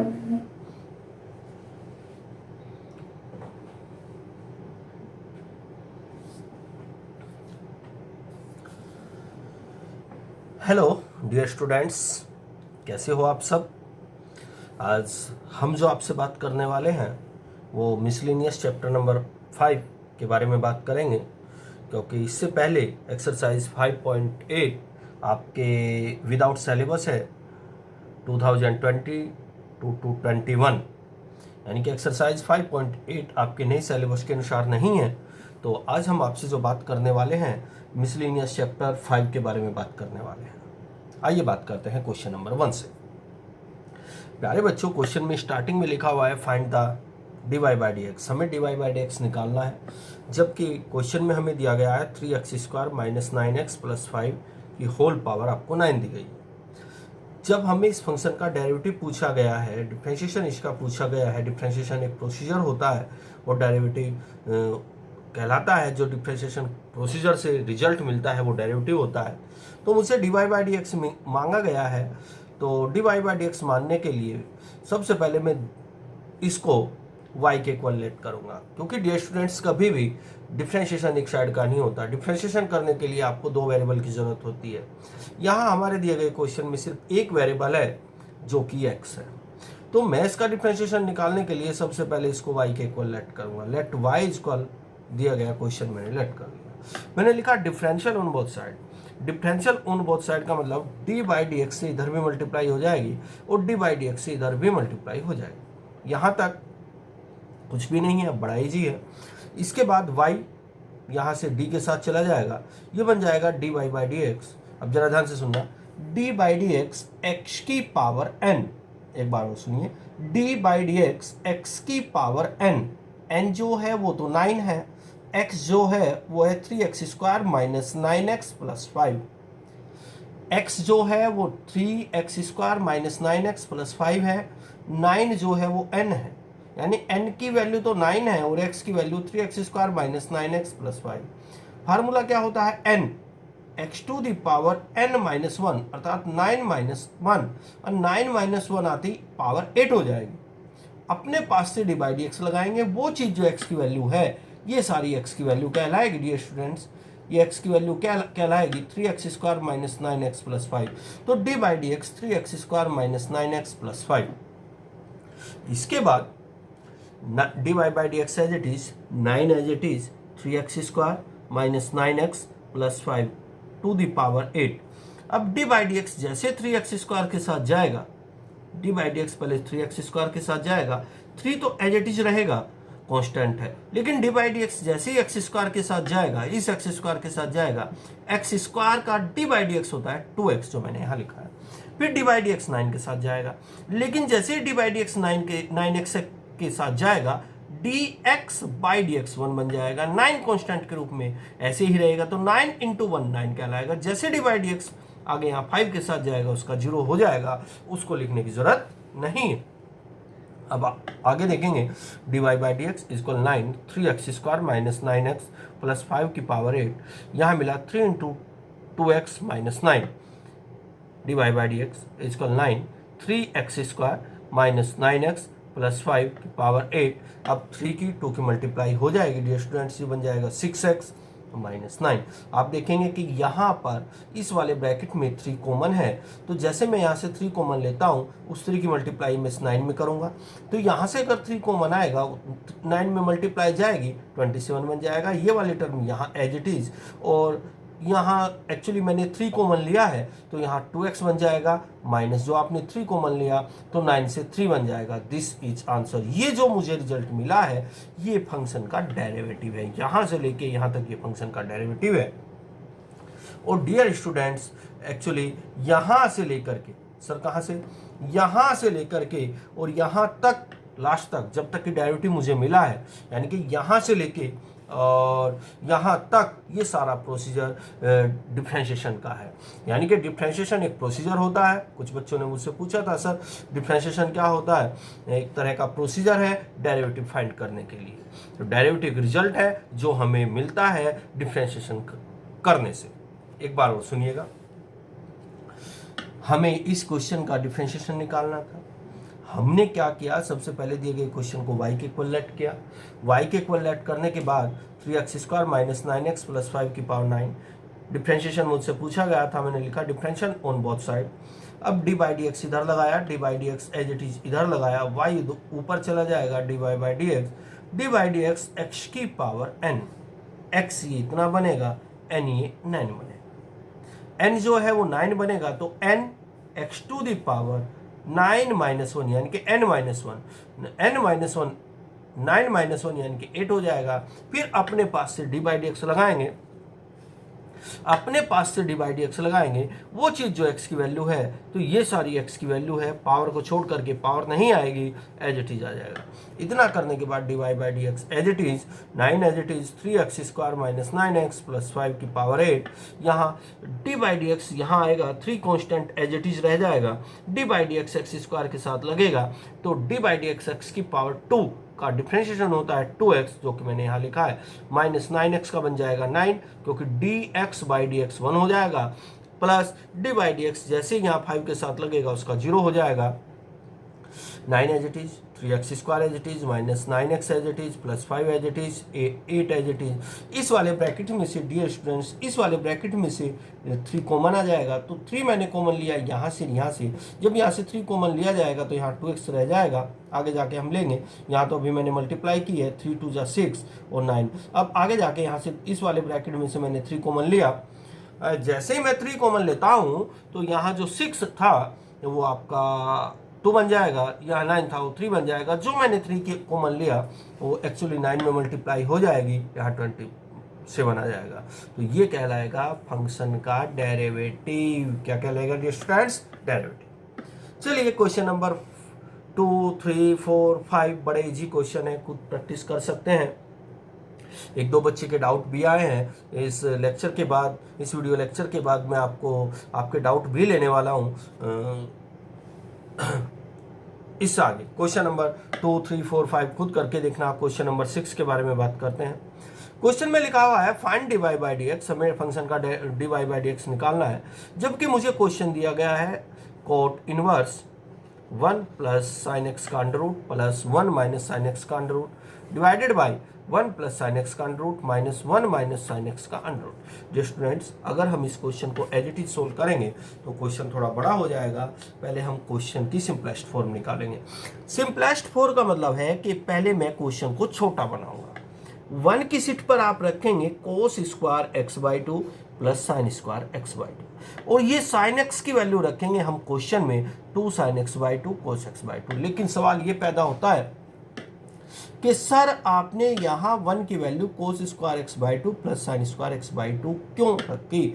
Hello dear students, कैसे हो आप सब। आज हम जो आपसे बात करने वाले हैं वो मिसलेनियस चैप्टर नंबर 5 के बारे में बात करेंगे, क्योंकि इससे पहले एक्सरसाइज 5.8 आपके विदाउट सिलेबस है 2020 टू 21, यानी कि एक्सरसाइज 5.8 आपके नए सिलेबस के अनुसार नहीं है। तो आज हम आपसे जो बात करने वाले हैं मिसलेनियस चैप्टर 5 के बारे में बात करने वाले हैं। आइए बात करते हैं क्वेश्चन नंबर 1 से। प्यारे बच्चों, क्वेश्चन में स्टार्टिंग में लिखा हुआ है find the dy by D x. हमें dy बाई डी एक्स निकालना है, जबकि क्वेश्चन में हमें दिया गया है 3x² माइनस 9x प्लस 5 की होल पावर आपको 9 दी गई है। जब हमें इस फंक्शन का डेरिवेटिव पूछा गया है, डिफरेंशिएशन इसका पूछा गया है, डिफरेंशिएशन एक प्रोसीजर होता है और डेरिवेटिव कहलाता है। जो डिफरेंशिएशन प्रोसीजर से रिजल्ट मिलता है वो डेरिवेटिव होता है। तो मुझसे dy बाई डी एक्स मांगा गया है, तो dy बाई डी एक्स मानने के लिए सबसे पहले मैं इसको y के इक्वल लेट करूंगा, क्योंकि डियर स्टूडेंट्स कभी भी डिफरेंशिएशन एक साइड का नहीं होता। डिफरेंशिएशन करने के लिए आपको दो वेरिएबल की जरूरत होती है। यहाँ हमारे दिए गए क्वेश्चन में सिर्फ एक वेरिएबल है जो कि x है। तो मैं इसका डिफरेंशिएशन निकालने के लिए सबसे पहले इसको y के इक्वल लेट करूंगा। लेट y इक्वल दिया गया क्वेश्चन मैंने लेट कर लिया। मैंने लिखा differential on both side. Differential on both side का मतलब डी बाई डी एक्स से इधर भी मल्टीप्लाई हो जाएगी और डी बाई डी एक्स से इधर भी मल्टीप्लाई हो जाएगी। यहाँ तक कुछ भी नहीं है, बड़ा इजी है। इसके बाद y यहाँ से d के साथ चला जाएगा, ये बन जाएगा dy बाई डी एक्स। अब जरा ध्यान से सुनना, d by D x x की पावर n। एक बार और सुनिए, d by D x x की पावर n। n जो है वो तो 9 है, x जो है वो है 3x² minus 9x plus 5। x जो है वो 3x² माइनस 9x प्लस 5 है। 9 जो है वो n है, यानी n की वैल्यू तो 9 है और x की value 3x² minus 9x plus 5। Formula क्या होता है n, x to the power n minus 1, अर्थात 9 माइनस 1, और 9 माइनस 1 आती पावर 8 हो जाएगी। अपने पास से डी बाई डी एक्स लगाएंगे, वो चीज़ जो x की वैल्यू है ये सारी x की वैल्यू कहलाएगी। डियर स्टूडेंट्स, ये x की वैल्यू क्या कहलाएगी, 3x² माइनस 9x प्लस 5। तो d by D x 3x² minus 9x plus 5। इसके बाद d by D x as it is 9 as it is 3x² minus 9x plus 5 to the power 8। अब d by D x जैसे 3x² के साथ जाएगा, D by D x पहले 3x² के साथ जाएगा, 3 तो एज इट इज रहेगा, कांस्टेंट है। लेकिन डी बाई डी एक्स जैसे ही x² के साथ जाएगा, इस x² के साथ जाएगा, x² का डी बाई डी एक्स होता है 2x, जो मैंने यहाँ लिखा है। फिर डी बाई डी एक्स 9 के साथ जाएगा, लेकिन जैसे ही D by D X 9x के साथ जाएगा, dx बाई डी एक्स 1 बन जाएगा, 9 कांस्टेंट के रूप में ऐसे ही रहेगा। तो 9 इंटू 1 9 कहलाएगा। जैसे डी बाई डी एक्स आगे यहाँ 5 के साथ जाएगा, उसका 0 हो जाएगा, उसको लिखने की जरूरत नहीं है। अब आगे देखेंगे, d y by D x equal 9 3x² minus 9x plus 5 की पावर 8। यहाँ मिला 3 into 2x minus 9। D y by D x equal 9 3x² minus 9x plus 5 की पावर 8। अब 3 की 2 की मल्टीप्लाई हो जाएगी डियर स्टूडेंट्स, ये बन जाएगा 6x माइनस 9। आप देखेंगे कि यहाँ पर इस वाले ब्रैकेट में 3 कॉमन है, तो जैसे मैं यहाँ से 3 कॉमन लेता हूँ, उस 3 की मल्टीप्लाई मैं इस 9 में करूँगा। तो यहाँ से अगर 3 कॉमन आएगा, 9 में मल्टीप्लाई जाएगी 27 बन जाएगा। ये वाली टर्म यहाँ एज इट इज, और यहाँ एक्चुअली मैंने 3 कॉमन लिया है, तो यहाँ 2x बन जाएगा, माइनस जो आपने 3 कॉमन लिया तो 9 से 3 बन जाएगा। This is answer. ये जो मुझे रिजल्ट मिला है ये फंक्शन का डेरिवेटिव है, यहाँ से लेके यहाँ तक ये फंक्शन का डेरिवेटिव है। और डियर स्टूडेंट्स, एक्चुअली यहाँ से लेकर के, सर कहाँ से, यहाँ से लेकर के और यहाँ तक लास्ट तक, जब तक कि डेरिवेटिव मुझे मिला है, यानी कि यहाँ से लेके और यहाँ तक ये सारा प्रोसीजर डिफरेंशिएशन का है। यानी कि डिफरेंशिएशन एक प्रोसीजर होता है। कुछ बच्चों ने मुझसे पूछा था, सर डिफरेंशिएशन क्या होता है। एक तरह का प्रोसीजर है डेरिवेटिव फाइंड करने के लिए। तो डेरिवेटिव रिजल्ट है जो हमें मिलता है डिफरेंशिएशन करने से। एक बार और सुनिएगा, हमें इस क्वेश्चन का डिफरेंशिएशन निकालना था। हमने क्या किया, सबसे पहले दिए गए क्वेश्चन को y के इक्वल लेट किया, y के इक्वल लेट करने के बाद 3x² माइनस 9x प्लस 5 की पावर 9, डिफ्रेंशिएशन मुझसे पूछा गया था, मैंने लिखा डिफ्रेंशिएशन ऑन बोथ साइड। अब डी बाई डी एक्स इधर लगाया, d by D x as it is इधर लगाया, y ऊपर चला जाएगा, d y by D x x की पावर n, x ये इतना बनेगा, n ये 9 बनेगा, n जो है वो 9 बनेगा, तो n x to the power 9 minus 1 यानी कि n माइनस 1 9 माइनस 1 यानी कि 8 हो जाएगा। फिर अपने पास से डी बाई डी एक्स लगाएंगे, अपने पास से डी बाई डी एक्स लगाएंगे, वो चीज़ जो x की वैल्यू है, तो ये सारी x की वैल्यू है, पावर को छोड़ करके पावर नहीं आएगी, एज इट इज आ जाएगा। इतना करने के बाद d y by D x as it is 9 as it is 3x² minus 9x plus 5 की पावर 8, यहाँ डी बाई डी एक्स यहाँ आएगा, 3 कॉन्स्टेंट एज इट इज रह जाएगा, D by D x x² के साथ लगेगा, तो d by D x x की पावर 2 का डिफ्रेंशिएशन होता है 2x, जो कि मैंने यहाँ लिखा है, माइनस 9x का बन जाएगा 9, क्योंकि dx बाई डी एक्स 1 हो जाएगा, plus D by D x जैसे ही यहाँ 5 के साथ लगेगा उसका 0 हो जाएगा, 9 as it is 3x² as it is minus 9x as it is plus 5 as it is 8 as it is. इस वाले ब्रैकेट में से डियर स्टूडेंट्स, इस वाले ब्रैकेट में से 3 कॉमन आ जाएगा, तो 3 मैंने कॉमन लिया यहाँ से, जब यहाँ से 3 कॉमन लिया जाएगा तो यहाँ 2x रह जाएगा, आगे जाके हम लेंगे, यहाँ तो अभी मैंने मल्टीप्लाई की है, 3 2 जा 6 और 9। अब आगे जाके यहाँ से इस वाले ब्रैकेट में से मैंने 3 कॉमन लिया, जैसे ही मैं 3 कॉमन लेता हूँ तो यहाँ जो 6 था वो आपका 2 बन जाएगा, यहाँ 9 था वो 3 बन जाएगा, जो मैंने 3 के कॉमन लिया वो एक्चुअली 9 में मल्टीप्लाई हो जाएगी, यहाँ 27 आ जाएगा, तो ये कहलाएगा फंक्शन का डेरिवेटिव। क्या कहलाएगा डियर स्टूडेंट्स? डेरिवेटिव। चलिए क्वेश्चन नंबर 2 3 4 5 बड़े इजी क्वेश्चन है, खुद प्रैक्टिस कर सकते हैं। एक दो बच्चे के डाउट भी आए हैं, इस लेक्चर के बाद, इस वीडियो लेक्चर के बाद मैं आपको आपके डाउट भी लेने वाला हूँ। इससे आगे क्वेश्चन नंबर 2 3 4 5 खुद करके देखना। क्वेश्चन नंबर 6 के बारे में बात करते हैं। क्वेश्चन में लिखा हुआ है find d y by D x, हमें फंक्शन का d y by D x निकालना है, जबकि मुझे क्वेश्चन दिया गया है cot inverse 1 plus sine x का under root plus 1 minus sine x का under root divided by 1 plus sine x का under root minus 1 minus sine x का अंडर रूट। जो स्टूडेंट्स, अगर हम इस क्वेश्चन को एज इट इज सोल्व करेंगे तो क्वेश्चन थोड़ा बड़ा हो जाएगा। पहले हम क्वेश्चन की सिंपलेस्ट फॉर्म निकालेंगे। सिंपलेस्ट फॉर्म का मतलब है कि पहले मैं क्वेश्चन को छोटा बनाऊंगा। 1 की सीट पर आप रखेंगे कोस square x by 2 plus sine square x by 2, और ये साइन एक्स की वैल्यू रखेंगे हम क्वेश्चन में 2 sign x by 2 cos x by 2। लेकिन सवाल ये पैदा होता है कि सर आपने यहाँ 1 की value cos square x by 2 plus sine square x by 2 क्यों रखी?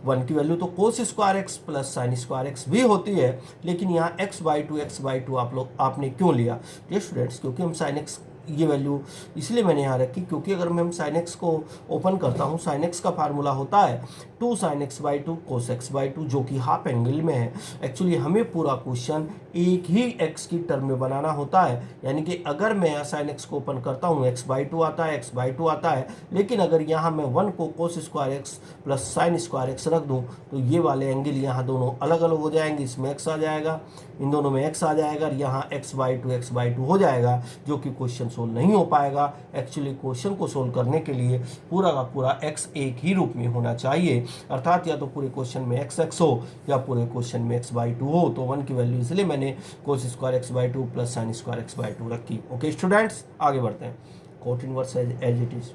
1 की वैल्यू तो कोस square x plus sine square x भी होती है, लेकिन यहाँ एक्स बाई 2 आपने क्यों लिया? ये स्टूडेंट्स, क्योंकि हम साइन एक्स ये वैल्यू इसलिए मैंने यहाँ रखी, क्योंकि अगर मैं साइन एक्स को ओपन करता हूँ, साइन एक्स का फार्मूला होता है 2 sign x by 2 cos x by 2, जो कि हाफ एंगल में है। एक्चुअली हमें पूरा क्वेश्चन एक ही एक्स की टर्म में बनाना होता है, यानी कि अगर मैं यहाँ साइन एक्स को ओपन करता हूँ एक्स बाई 2 आता है, एक्स बाई 2 आता है, लेकिन अगर यहाँ मैं 1 को कोस square x plus sine square x रख दूँ तो ये वाले एंगल यहाँ दोनों अलग अलग हो जाएंगे, इसमें एक्स आ जाएगा, इन दोनों में एक्स आ जाएगा, और यहाँ एक्स बाई 2 हो जाएगा, जो कि क्वेश्चन सोल्व नहीं हो पाएगा। एक्चुअली क्वेश्चन को सोल्व करने के लिए पूरा का पूरा एक्स एक ही रूप में होना चाहिए, अर्थात या तो पूरे क्वेश्चन में एक्स एक्स हो या पूरे क्वेश्चन में एक्स बाई 2 हो। तो 1 की वैल्यू इसलिए मैंने cos square x by 2 plus sine square x by 2 रखी। ओके स्टूडेंट्स, आगे बढ़ते हैं। Cot inverse as it is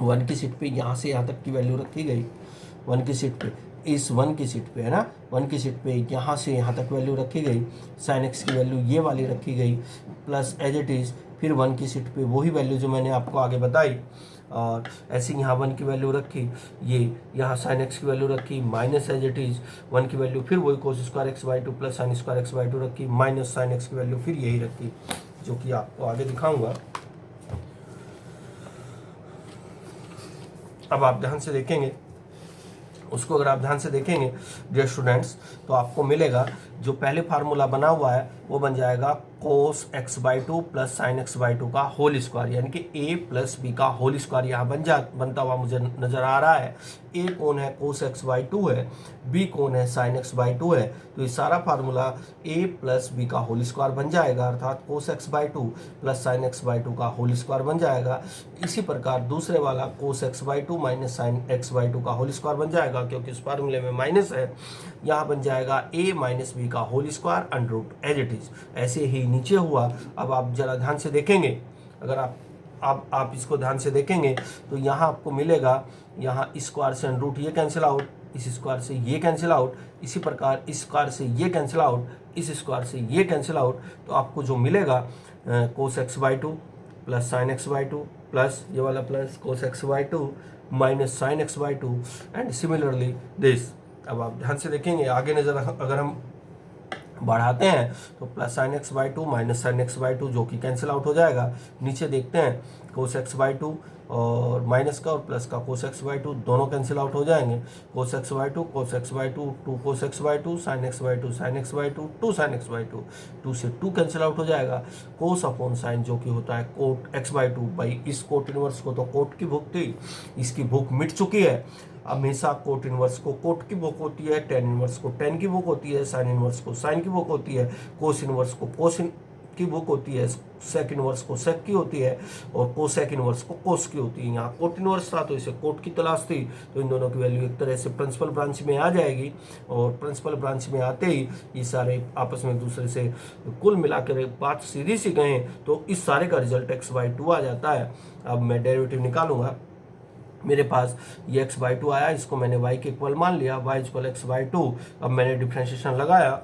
1 की सीट पे यहाँ से यहाँ तक की वैल्यू रखी गई, 1 की सीट पे, इस 1 की सीट पे है ना, 1 की सीट पे यहाँ से यहाँ तक वैल्यू रखी गई, साइन एक्स की वैल्यू ये वाली रखी गई, प्लस एज इट इज़ फिर 1 की सीट पे वही वैल्यू जो मैंने आपको आगे बताई, और ऐसे यहाँ 1 की वैल्यू रखी, ये यहाँ साइन एक्स की वैल्यू रखी, माइनस एज इट इज़ 1 की वैल्यू फिर वही कोस square x by 2 plus sine square x by 2 रखी, माइनस साइन एक्स की वैल्यू फिर यही रखी, जो कि आपको आगे दिखाऊंगा। अब आप ध्यान से देखेंगे उसको, अगर आप ध्यान से देखेंगे डियर स्टूडेंट्स, तो आपको मिलेगा जो पहले फार्मूला बना हुआ है वो बन जाएगा कोस x by two plus sine x by two का होल स्क्वायर, यानी कि ए प्लस बी का होल स्क्वायर यहाँ बनता हुआ मुझे नजर आ रहा है। ए कौन है, कोस एक्स बाई टू है, बी कौन है, साइन एक्स बाई टू है। तो ये सारा फार्मूला ए प्लस बी का होल स्क्वायर बन जाएगा, अर्थात कोस x by two plus sine x by two का होल स्क्वायर बन जाएगा। इसी प्रकार दूसरे वाला कोस x by two minus sine x by two का होल स्क्वायर बन जाएगा, क्योंकि इस फार्मूले में माइनस है। यहाँ बन जाएगा ए माइनस बी का whole square under root as it is. ऐसे ही नीचे हुआ। अब आप जरा ध्यान से देखेंगे, अगर आप इसको ध्यान से देखेंगे तो यहाँ आपको मिलेगा, यहाँ स्क्वायर से अंडर रूट ये कैंसिल आउट, इस स्क्वायर से ये कैंसिल आउट, इसी प्रकार इस स्क्वायर से ये कैंसिल आउट, इस स्क्वायर से ये कैंसिल आउट। तो आपको जो मिलेगा cos x by two plus sine x by two plus ये वाला plus cos x by two minus sine x by to and similarly this. अब आप ध्यान से देखेंगे आगे नजर अगर हम बढ़ाते हैं तो plus sine x by two minus sine x by two जो कि कैंसिल आउट हो जाएगा। नीचे देखते हैं कोस एक्स बाई टू और माइनस का और प्लस का कोस एक्स बाई टू दोनों कैंसिल आउट हो जाएंगे। Cos x by two cos x by two, two cos x by two, sine x by two sine x by two, two sine x by two, two से two cancel out हो जाएगा। कोस upon sine जो कि होता है cot x by to. भाई इस cot inverse को तो कोट की भूख थी, इसकी भूख मिट चुकी है। हमेशा कोट इनवर्स को कोट की भूख होती है, टेन इनवर्स को टेन की भूख होती है, साइन इनवर्स को साइन की भूख होती है, कोस इनवर्स को कोस की भूख होती है, सेक इनवर्स को सेक की होती है और कोसेक इनवर्स को कोस की होती है। यहाँ कोट इनवर्स था तो इसे कोट की तलाश थी, तो इन दोनों की वैल्यू एक तरह से प्रिंसिपल ब्रांच में आ जाएगी और प्रिंसिपल ब्रांच में आते ही ये सारे आपस में एक दूसरे से कुल मिलाकर बात सीधी सी कहें तो इस सारे का रिजल्ट एक्स बाई टू आ जाता है। अब मैं डेरिवेटिव निकालूंगा, मेरे पास ये x बाई टू आया, इसको मैंने y के इक्वल मान लिया, y equal x by to. अब मैंने डिफ्रेंशिएशन लगाया,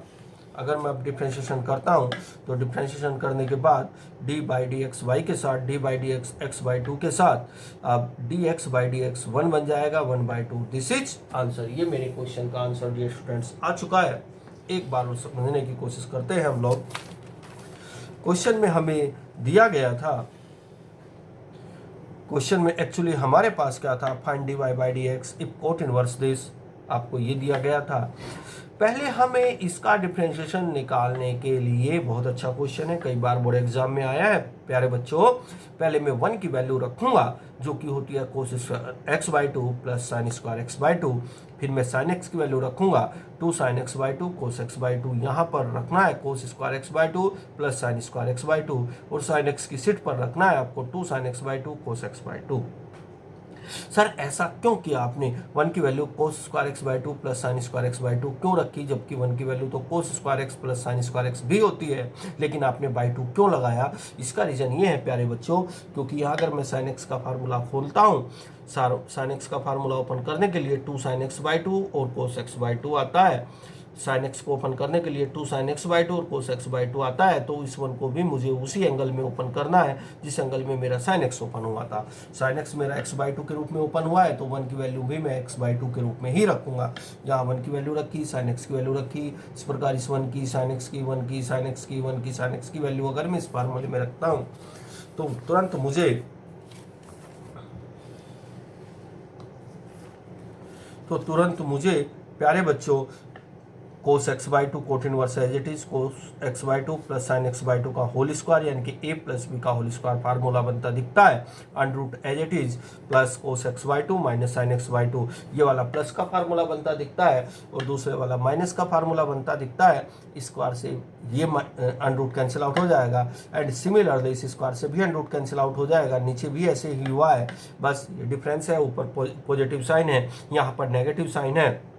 अगर मैं अब डिफ्रेंशिएशन करता हूँ तो डिफ्रेंशिएशन करने के बाद d by D x y के साथ d by D x x by two के साथ अब d x by D x one बन जाएगा, one by two. This is answer. ये मेरे क्वेश्चन का आंसर डियर स्टूडेंट्स आ चुका है। एक बार उसे समझने की कोशिश करते हैं हम लोग। क्वेश्चन में हमें दिया गया था, क्वेश्चन में एक्चुअली हमारे पास क्या था, find d y by D x if cot inverse this, आपको ये दिया गया था। पहले हमें इसका डिफरेंशिएशन निकालने के लिए, बहुत अच्छा क्वेश्चन है, कई बार बोर्ड एग्जाम में आया है प्यारे बच्चों। पहले मैं वन की वैल्यू रखूंगा जो कि होती है cos x by two plus sine square x by two. फिर मैं साइन एक्स की वैल्यू रखूंगा two sine x by two cos x by two. यहाँ पर रखना है cos square x by two plus sine square x by two और sine x की सीट पर रखना है आपको two sine x by two cos x by two. Sir ऐसा क्यों किया आपने, वन की value cos square x by two plus sine square x by to क्यों रखी, जबकि वन की वैल्यू तो कोस square x plus sine square x भी होती है, लेकिन आपने बाई टू क्यों लगाया? इसका रीजन ये है प्यारे बच्चों, क्योंकि यहाँ अगर मैं साइन एक्स का फार्मूला खोलता हूँ, साइन एक्स का फार्मूला ओपन करने के लिए two sine x by two और कोस एक्स बाई टू आता है। साइन एक्स को ओपन करने के लिए two sine x by two और कोस एक्स बाई टू आता है, तो इस वन को भी मुझे उसी एंगल में ओपन करना है जिस एंगल में मेरा साइन एक्स ओपन हुआ था। साइन एक्स मेरा एक्स बाई टू के रूप में ओपन हुआ है, तो वन की वैल्यू भी मैं एक्स बाई टू के रूप में ही रखूंगा। जहाँ वन की वैल्यू रखी, साइन एक्स की वैल्यू रखी, इस प्रकार इस वन की, साइन एक्स की, वन की, साइन एक्स की, वन की, साइन एक्स की वैल्यू अगर मैं इस फार्मूले में रखता हूँ तो तुरंत मुझे प्यारे बच्चों cos x by two cot inverse as it is cos x by two plus sine x by two का होल स्क्वायर यानी कि ए प्लस बी का होल स्क्वायर फार्मूला बनता दिखता है, under root as it is plus cos x by two minus sine x by two. ये वाला plus का फार्मूला बनता दिखता है और दूसरे वाला माइनस का फार्मूला बनता दिखता है। स्क्वायर से ये अंडर रूट कैंसिल आउट हो जाएगा एंड सिमिलरली इस स्क्वायर से भी अंडर रूट कैंसिल आउट हो जाएगा। नीचे भी ऐसे ही हुआ है, बस ये डिफरेंस है, ऊपर पॉजिटिव साइन है, यहाँ पर नेगेटिव साइन है।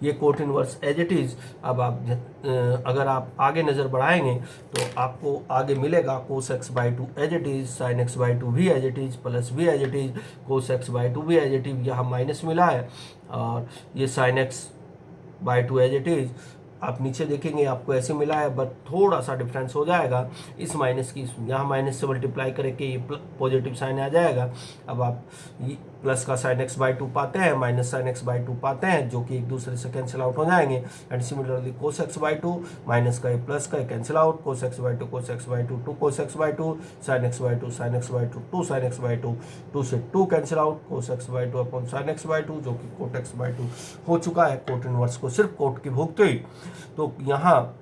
ये cot inverse as it is. अब आप अगर आप आगे नज़र बढ़ाएंगे तो आपको आगे मिलेगा cos x by two as it is, sine x by two भी एज इट इज, प्लस भी as it is, cos x by two भी एज इट इज, यहाँ माइनस मिला है और ये sine x by two as it is. आप नीचे देखेंगे आपको ऐसे मिला है, बट थोड़ा सा डिफरेंस हो जाएगा इस माइनस की, यहाँ माइनस से मल्टीप्लाई करके ये पॉजिटिव साइन आ जाएगा। अब आप प्लस का साइन एक्स बाई टू पाते हैं, minus sine x by to पाते हैं, जो कि एक दूसरे से कैंसिल आउट हो जाएंगे and similarly cos x by two minus का प्लस का cancel out, cos x by two cos x by two, two cos x by two, sine x by two sine x by two, two sine x by two, two से two cancel out, cos x by two upon sine x by two, जो कि cot x by to हो चुका है। Cot inverse को सिर्फ coat की भूख थी, तो यहाँ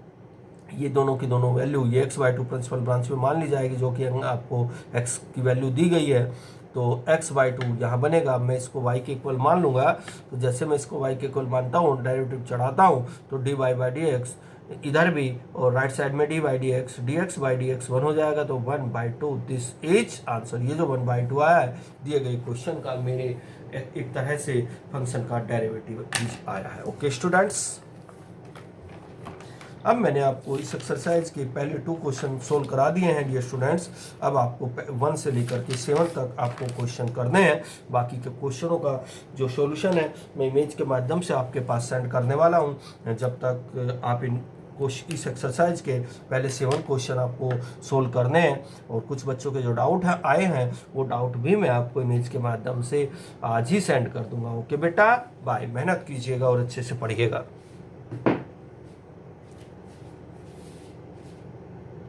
ये दोनों की दोनों वैल्यू ये x/2 प्रिंसिपल ब्रांच में मान ली जाएगी, जो कि आपको x की वैल्यू दी गई है। तो x/2 यहाँ बनेगा। मैं इसको y के इक्वल मान लूँगा, तो जैसे मैं इसको y के इक्वल मानता हूँ, डेरिवेटिव चढ़ाता हूँ, तो dy/dx इधर भी और राइट साइड में dy/dx dx/dx 1 हो जाएगा, तो 1/2 दिस इज आंसर। ये जो 1/2 आया है दिए गए क्वेश्चन का मेरे एक तरह से फंक्शन का डेरिवेटिव आया है। ओके स्टूडेंट्स, अब मैंने आपको इस एक्सरसाइज के पहले 2 क्वेश्चन सोल्व करा दिए हैं डियर स्टूडेंट्स। अब आपको 1 से लेकर के 7 तक आपको क्वेश्चन करने हैं। बाकी के क्वेश्चनों का जो सॉल्यूशन है मैं इमेज के माध्यम से आपके पास सेंड करने वाला हूं। जब तक आप इस एक्सरसाइज के पहले 7 क्वेश्चन आपको सोल्व करने हैं, और कुछ बच्चों के जो डाउट है आए हैं वो डाउट भी मैं आपको इमेज के माध्यम से आज ही सेंड कर दूंगा। ओके बेटा, बाय। मेहनत कीजिएगा और अच्छे से पढ़िएगा।